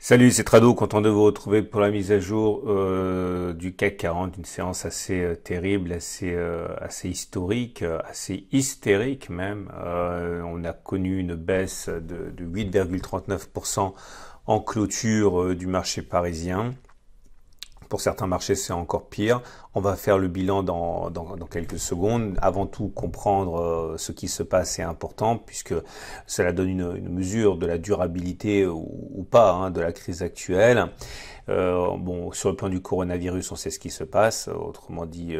Salut, c'est Trado, content de vous retrouver pour la mise à jour du CAC 40, une séance assez terrible, assez historique, assez hystérique même. On a connu une baisse de 8,39% en clôture du marché parisien. Pour certains marchés, c'est encore pire. On va faire le bilan dans quelques secondes. Avant tout, comprendre ce qui se passe est important puisque cela donne une mesure de la durabilité ou pas de la crise actuelle. Bon, sur le plan du coronavirus, on sait ce qui se passe. Autrement dit,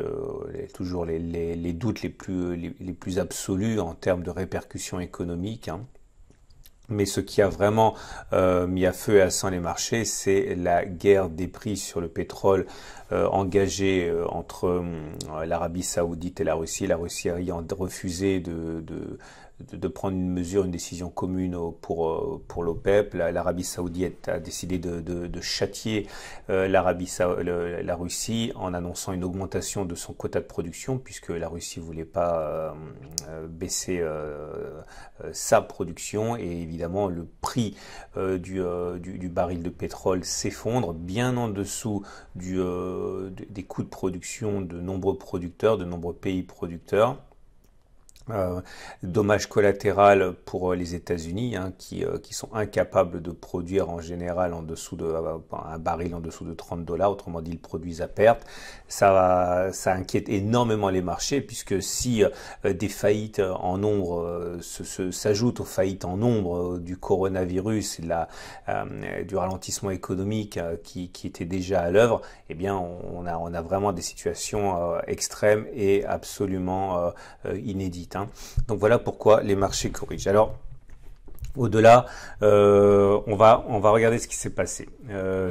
toujours les doutes les plus absolus en termes de répercussions économiques. Mais ce qui a vraiment mis à feu et à sang les marchés, c'est la guerre des prix sur le pétrole engagée entre l'Arabie Saoudite et la Russie. La Russie ayant refusé de prendre une mesure, une décision commune pour l'OPEP. L'Arabie Saoudite a décidé de châtier la Russie en annonçant une augmentation de son quota de production, puisque la Russie voulait pas baisser sa production, et évidemment le prix du baril de pétrole s'effondre bien en dessous des coûts de production de nombreux producteurs, de nombreux pays producteurs. Dommage collatéral pour les États-Unis qui sont incapables de produire en général en dessous de un baril en dessous de $30, autrement dit ils produisent à perte. Ça inquiète énormément les marchés puisque si des faillites en nombre s'ajoutent aux faillites en nombre du coronavirus et du ralentissement économique qui était déjà à l'œuvre, eh bien on a vraiment des situations extrêmes et absolument inédites. Donc voilà pourquoi les marchés corrigent. Alors au-delà, on va regarder ce qui s'est passé.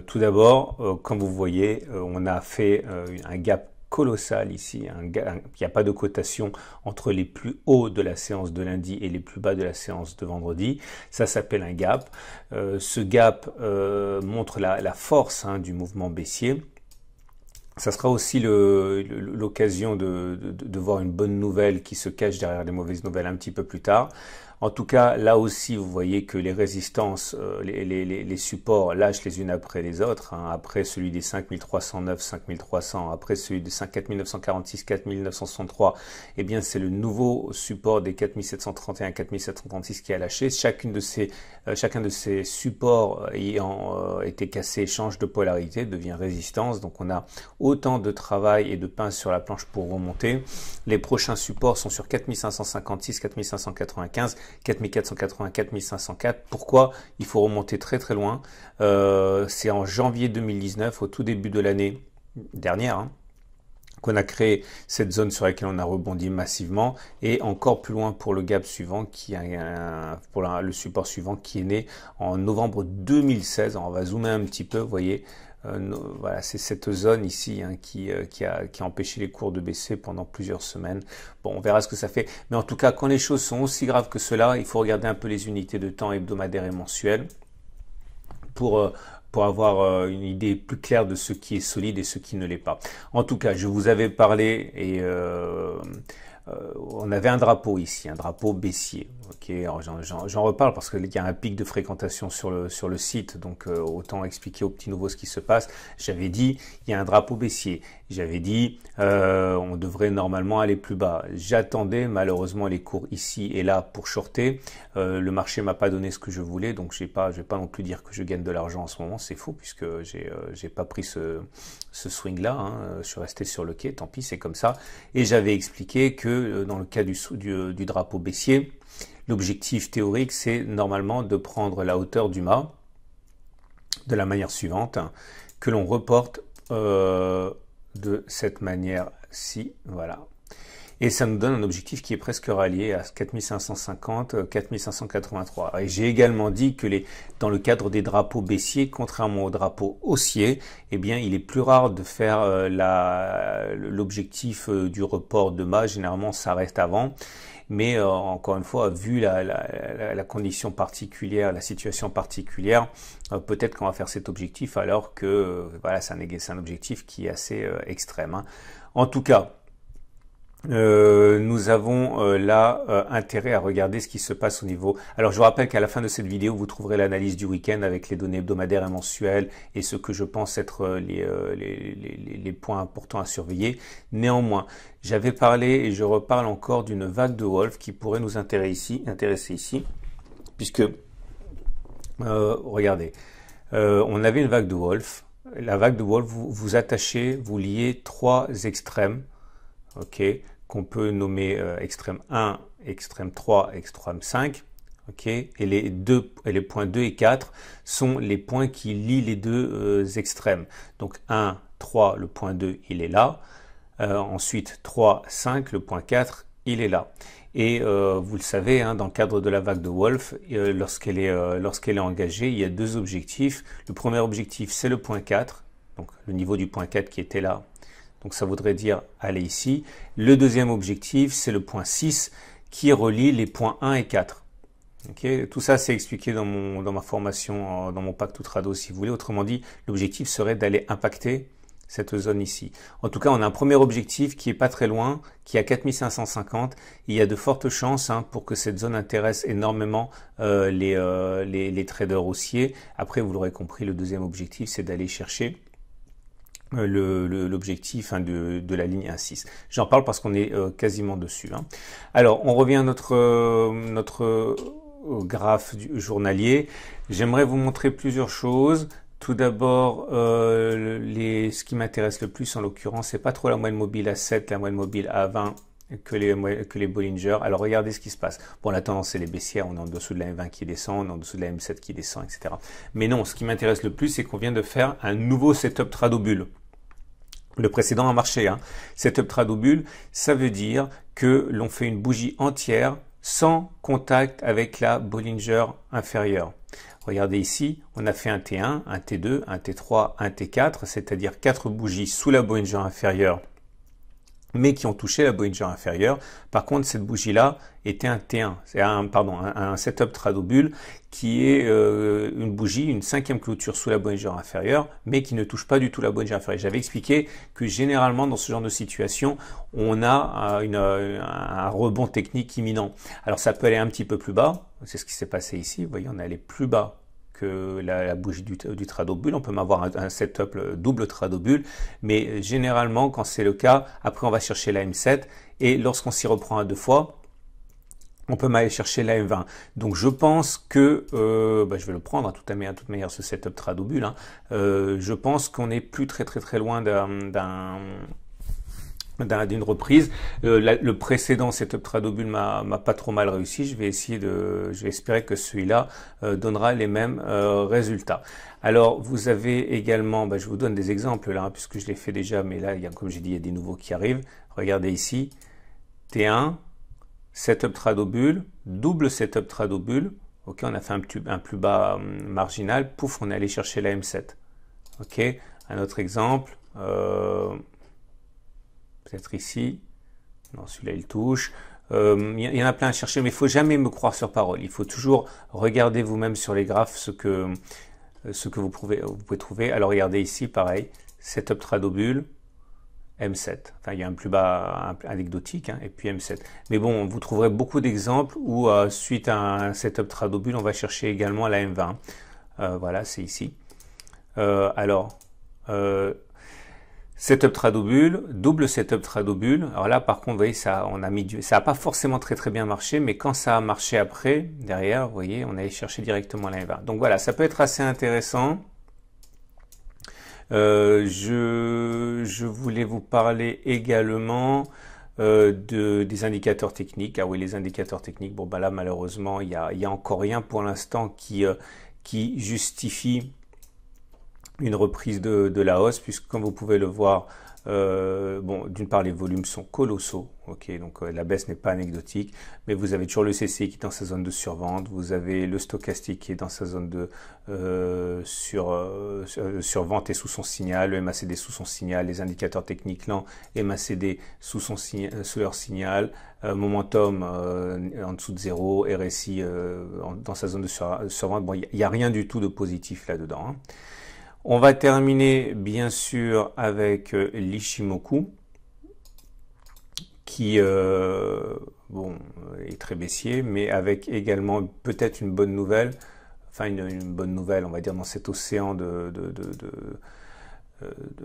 Tout d'abord, comme vous voyez, on a fait un gap colossal ici. Il n'y a pas de cotation entre les plus hauts de la séance de lundi et les plus bas de la séance de vendredi. Ça s'appelle un gap. Ce gap montre la force du mouvement baissier. Ça sera aussi l'occasion de voir une bonne nouvelle qui se cache derrière les mauvaises nouvelles un petit peu plus tard. En tout cas, là aussi, vous voyez que les résistances, les supports lâchent les unes après les autres. Après celui des 5309, 5300, après celui des 4946, 4963, eh bien, c'est le nouveau support des 4731, 4736 qui a lâché. Chacun de ces supports ayant été cassé change de polarité, devient résistance. Donc, on a autant de travail et de pain sur la planche pour remonter. Les prochains supports sont sur 4556, 4595, 4480, 4504. Pourquoi il faut remonter très très loin? C'est en janvier 2019, au tout début de l'année dernière, qu'on a créé cette zone sur laquelle on a rebondi massivement, et encore plus loin pour le gap suivant, pour le support suivant qui est né en novembre 2016. Alors on va zoomer un petit peu, vous voyez. Voilà, c'est cette zone ici qui a empêché les cours de baisser pendant plusieurs semaines. Bon, on verra ce que ça fait. Mais en tout cas, quand les choses sont aussi graves que cela, il faut regarder un peu les unités de temps hebdomadaires et mensuelles pour avoir une idée plus claire de ce qui est solide et ce qui ne l'est pas. En tout cas, je vous avais parlé et on avait un drapeau ici, un drapeau baissier. Ok, j'en reparle parce qu'il y a un pic de fréquentation sur le site, donc autant expliquer aux petits nouveaux ce qui se passe. J'avais dit, il y a un drapeau baissier. J'avais dit, on devrait normalement aller plus bas. J'attendais malheureusement les cours ici et là pour shorter. Le marché m'a pas donné ce que je voulais, donc je vais pas non plus dire que je gagne de l'argent en ce moment. C'est faux puisque j'ai pas pris ce swing là. Je suis resté sur le quai. Tant pis, c'est comme ça. Et j'avais expliqué que dans le cas du drapeau baissier, l'objectif théorique, c'est normalement de prendre la hauteur du mât de la manière suivante, que l'on reporte de cette manière-ci, voilà. Et ça nous donne un objectif qui est presque rallié à 4550, 4583. Et j'ai également dit que dans le cadre des drapeaux baissiers, contrairement aux drapeaux haussiers, eh bien, il est plus rare de faire l'objectif du report de mât. Généralement, ça reste avant. Mais encore une fois, vu la condition particulière, la situation particulière, peut-être qu'on va faire cet objectif alors que voilà, c'est un objectif qui est assez extrême. En tout cas, nous avons là intérêt à regarder ce qui se passe au niveau. Alors je vous rappelle qu'à la fin de cette vidéo, vous trouverez l'analyse du week-end avec les données hebdomadaires et mensuelles et ce que je pense être les points importants à surveiller. Néanmoins, j'avais parlé et je reparle encore d'une vague de Wolf qui pourrait nous intéresser ici, puisque regardez, on avait une vague de Wolf. La vague de Wolf, vous attachez, vous liez trois extrêmes, ok, qu'on peut nommer extrême 1, extrême 3, extrême 5. Okay, et les points 2 et 4 sont les points qui lient les deux extrêmes. Donc 1, 3, le point 2, il est là. Ensuite 3, 5, le point 4, il est là. Et vous le savez, hein, dans le cadre de la vague de Wolf, lorsqu'elle est engagée, il y a deux objectifs. Le premier objectif, c'est le point 4, donc le niveau du point 4 qui était là. Donc ça voudrait dire aller ici. Le deuxième objectif, c'est le point 6 qui relie les points 1 et 4. Okay, tout ça, c'est expliqué dans ma formation, dans mon pack tout trado, si vous voulez. Autrement dit, l'objectif serait d'aller impacter cette zone ici. En tout cas, on a un premier objectif qui est pas très loin, qui est à 4550. Il y a de fortes chances pour que cette zone intéresse énormément les traders haussiers. Après, vous l'aurez compris, le deuxième objectif, c'est d'aller chercher l'objectif de la ligne 1.6. J'en parle parce qu'on est quasiment dessus. Alors, on revient à notre graphe journalier. J'aimerais vous montrer plusieurs choses. Tout d'abord, ce qui m'intéresse le plus en l'occurrence, c'est pas trop la moyenne mobile à 7, la moyenne mobile à 20 que les Bollinger. Alors regardez ce qui se passe. Bon, la tendance c'est les baissières, on est en dessous de la M20 qui descend, on est en dessous de la M7 qui descend, etc. Mais non, ce qui m'intéresse le plus, c'est qu'on vient de faire un nouveau setup Tradobull. Le précédent a marché. Setup Tradobull, ça veut dire que l'on fait une bougie entière sans contact avec la Bollinger inférieure. Regardez ici, on a fait un T1, un T2, un T3, un T4, c'est-à-dire 4 bougies sous la Bollinger inférieure, mais qui ont touché la Bollinger inférieure. Par contre, cette bougie-là était un T1, c'est un setup Tradobull qui est une bougie, une cinquième clôture sous la Bollinger inférieure, mais qui ne touche pas du tout la Bollinger inférieure. J'avais expliqué que généralement, dans ce genre de situation, on a un rebond technique imminent. Alors, ça peut aller un petit peu plus bas, c'est ce qui s'est passé ici. Vous voyez, on est allé plus bas que la bougie du Tradobull. On peut même avoir un setup double Tradobull, mais généralement, quand c'est le cas, après on va chercher la M7, et lorsqu'on s'y reprend à deux fois, on peut aller chercher la M20. Donc je pense que, je vais le prendre de toute manière ce setup Tradobull. Je pense qu'on n'est plus très loin d'une reprise. Le précédent setup Tradobull m'a pas trop mal réussi. Je vais espérer que celui-là donnera les mêmes résultats. Alors vous avez également, je vous donne des exemples là, puisque je l'ai fait déjà, mais là, comme j'ai dit, il y a des nouveaux qui arrivent. Regardez ici, T1, setup Tradobull, double setup Tradobull. Ok, on a fait un plus bas marginal. Pouf, on est allé chercher la M7. Ok, un autre exemple. Peut-être ici. Non, celui-là, il touche. Il y en a plein à chercher, mais il ne faut jamais me croire sur parole. Il faut toujours regarder vous-même sur les graphes ce que vous pouvez trouver. Alors, regardez ici, pareil. Setup Tradobull, M7. Enfin, il y a un plus bas anecdotique, et puis M7. Mais bon, vous trouverez beaucoup d'exemples où, suite à un setup Tradobull, on va chercher également la M20. Voilà, c'est ici. Setup Tradobull, double setup Tradobull. Alors là, par contre, vous voyez, ça n'a pas forcément très bien marché, mais quand ça a marché après, derrière, vous voyez, on allait chercher directement la M20. Donc voilà, ça peut être assez intéressant. Je voulais vous parler également des indicateurs techniques. Ah oui, les indicateurs techniques, bon là malheureusement, il y a encore rien pour l'instant qui justifie une reprise de la hausse, puisque comme vous pouvez le voir, d'une part les volumes sont colossaux, ok, donc la baisse n'est pas anecdotique, mais vous avez toujours le CCI qui est dans sa zone de survente, vous avez le stochastique qui est dans sa zone de survente et sous son signal, le MACD sous son signal, les indicateurs techniques lents, MACD sous leur signal, momentum en dessous de 0, RSI dans sa zone de survente. Bon, il n'y a rien du tout de positif là-dedans. On va terminer bien sûr avec l'Ishimoku qui bon, est très baissier, mais avec également peut-être une bonne nouvelle, enfin une bonne nouvelle, on va dire, dans cet océan de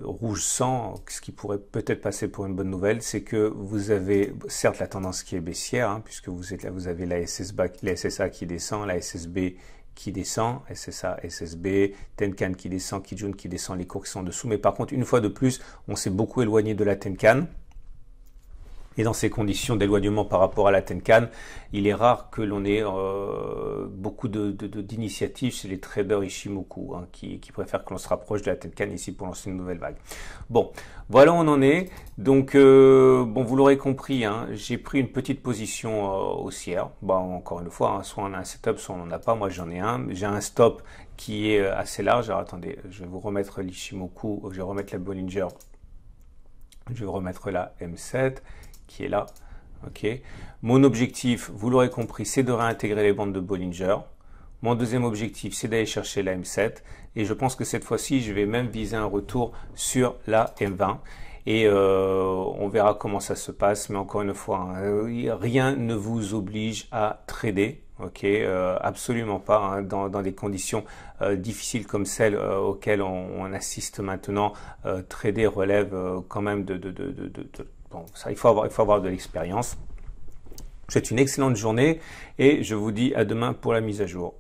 rouge sang, ce qui pourrait peut-être passer pour une bonne nouvelle, c'est que vous avez certes la tendance qui est baissière, hein, puisque vous êtes là, vous avez la SSA qui descend, la SSB qui descend, SSA, SSB, Tenkan qui descend, Kijun qui descend, les cours qui sont en dessous, mais par contre, une fois de plus, on s'est beaucoup éloigné de la Tenkan. Et dans ces conditions d'éloignement par rapport à la Tenkan, il est rare que l'on ait beaucoup d'initiatives chez les traders Ichimoku, hein, qui préfèrent que l'on se rapproche de la Tenkan ici pour lancer une nouvelle vague. Bon, voilà où on en est. Donc, bon, vous l'aurez compris, hein, j'ai pris une petite position haussière. Bon, encore une fois, hein, soit on a un setup, soit on n'en a pas. Moi, j'en ai un. J'ai un stop qui est assez large. Alors, attendez, je vais vous remettre l'Ichimoku, je vais remettre la Bollinger, je vais remettre la M7. Qui est là, ok. Mon objectif, vous l'aurez compris, c'est de réintégrer les bandes de Bollinger. Mon deuxième objectif, c'est d'aller chercher la M7. Et je pense que cette fois-ci, je vais même viser un retour sur la M20. Et on verra comment ça se passe. Mais encore une fois, hein, rien ne vous oblige à trader. Ok, absolument pas, hein, dans des conditions difficiles comme celles auxquelles on assiste maintenant. Trader relève quand même bon, ça, il faut avoir de l'expérience. Je vous souhaite une excellente journée et je vous dis à demain pour la mise à jour.